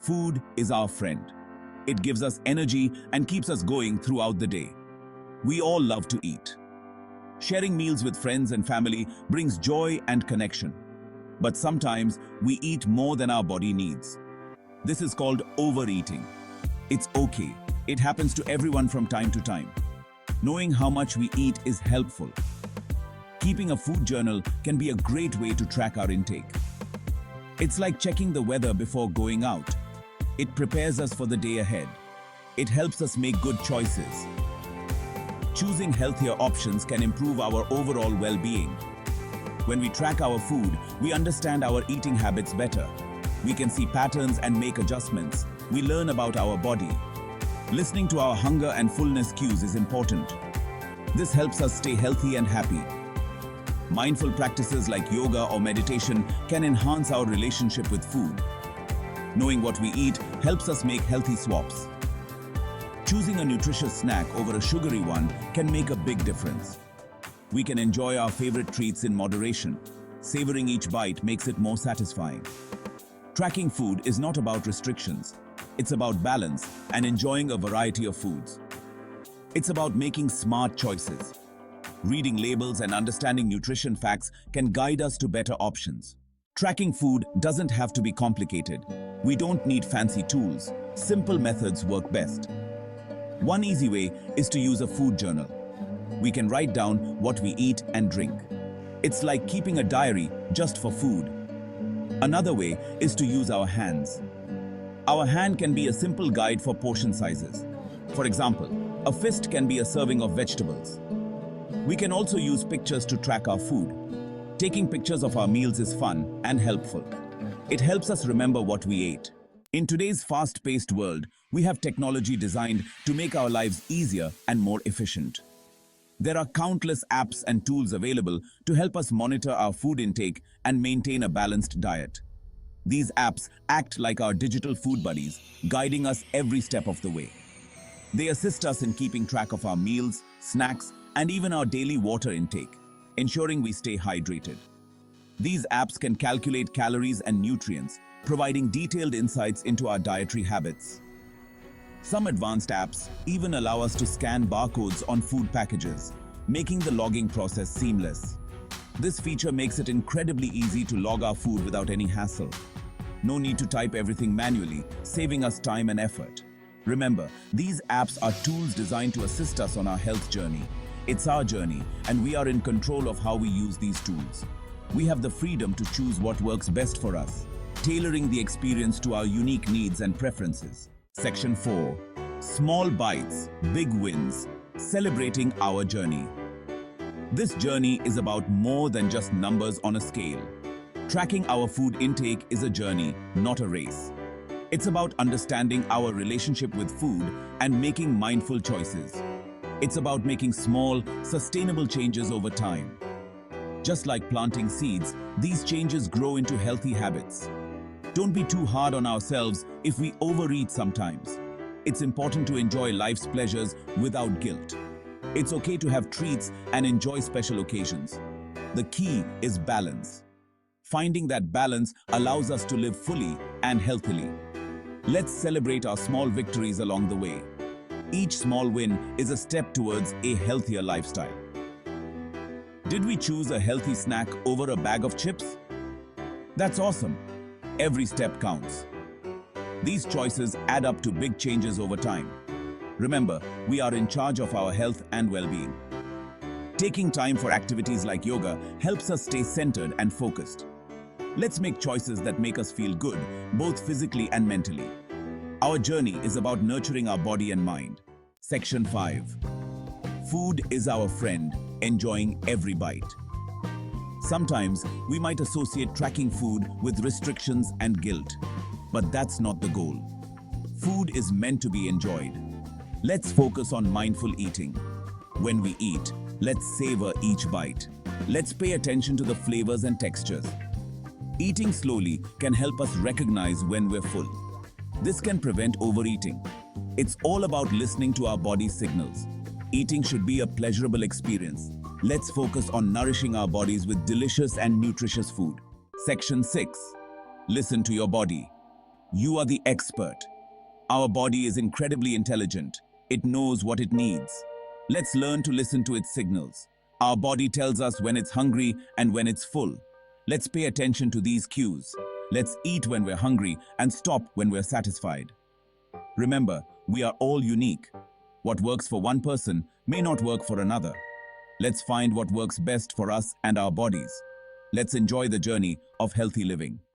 Food is our friend. It gives us energy and keeps us going throughout the day. We all love to eat. Sharing meals with friends and family brings joy and connection. But sometimes we eat more than our body needs. This is called overeating. It's okay. It happens to everyone from time to time. Knowing how much we eat is helpful. Keeping a food journal can be a great way to track our intake. It's like checking the weather before going out. It prepares us for the day ahead. It helps us make good choices. Choosing healthier options can improve our overall well-being. When we track our food, we understand our eating habits better. We can see patterns and make adjustments. We learn about our body. Listening to our hunger and fullness cues is important. This helps us stay healthy and happy. Mindful practices like yoga or meditation can enhance our relationship with food. Knowing what we eat helps us make healthy swaps. Choosing a nutritious snack over a sugary one can make a big difference. We can enjoy our favorite treats in moderation. Savoring each bite makes it more satisfying. Tracking food is not about restrictions. It's about balance and enjoying a variety of foods. It's about making smart choices. Reading labels and understanding nutrition facts can guide us to better options. Tracking food doesn't have to be complicated. We don't need fancy tools. Simple methods work best. One easy way is to use a food journal. We can write down what we eat and drink. It's like keeping a diary just for food. Another way is to use our hands. Our hand can be a simple guide for portion sizes. For example, a fist can be a serving of vegetables. We can also use pictures to track our food. Taking pictures of our meals is fun and helpful. It helps us remember what we ate. In today's fast-paced world, we have technology designed to make our lives easier and more efficient. There are countless apps and tools available to help us monitor our food intake and maintain a balanced diet. These apps act like our digital food buddies, guiding us every step of the way. They assist us in keeping track of our meals, snacks, and even our daily water intake, ensuring we stay hydrated. These apps can calculate calories and nutrients, providing detailed insights into our dietary habits. Some advanced apps even allow us to scan barcodes on food packages, making the logging process seamless. This feature makes it incredibly easy to log our food without any hassle. No need to type everything manually, saving us time and effort. Remember, these apps are tools designed to assist us on our health journey. It's our journey, and we are in control of how we use these tools. We have the freedom to choose what works best for us, tailoring the experience to our unique needs and preferences. Section 4. Small bites, big wins. Celebrating our journey. This journey is about more than just numbers on a scale. Tracking our food intake is a journey, not a race. It's about understanding our relationship with food and making mindful choices. It's about making small, sustainable changes over time. Just like planting seeds, these changes grow into healthy habits. Don't be too hard on ourselves if we overeat sometimes. It's important to enjoy life's pleasures without guilt. It's okay to have treats and enjoy special occasions. The key is balance. Finding that balance allows us to live fully and healthily. Let's celebrate our small victories along the way. Each small win is a step towards a healthier lifestyle. Did we choose a healthy snack over a bag of chips? That's awesome. Every step counts. These choices add up to big changes over time. Remember, we are in charge of our health and well-being. Taking time for activities like yoga helps us stay centered and focused. Let's make choices that make us feel good, both physically and mentally. Our journey is about nurturing our body and mind. Section 5. Food is our friend, enjoying every bite. Sometimes we might associate tracking food with restrictions and guilt, but that's not the goal. Food is meant to be enjoyed. Let's focus on mindful eating. When we eat, let's savor each bite. Let's pay attention to the flavors and textures. Eating slowly can help us recognize when we're full. This can prevent overeating. It's all about listening to our body's signals. Eating should be a pleasurable experience. Let's focus on nourishing our bodies with delicious and nutritious food. Section 6. Listen to your body. You are the expert. Our body is incredibly intelligent. It knows what it needs. Let's learn to listen to its signals. Our body tells us when it's hungry and when it's full. Let's pay attention to these cues. Let's eat when we're hungry and stop when we're satisfied. Remember, we are all unique. What works for one person may not work for another. Let's find what works best for us and our bodies. Let's enjoy the journey of healthy living.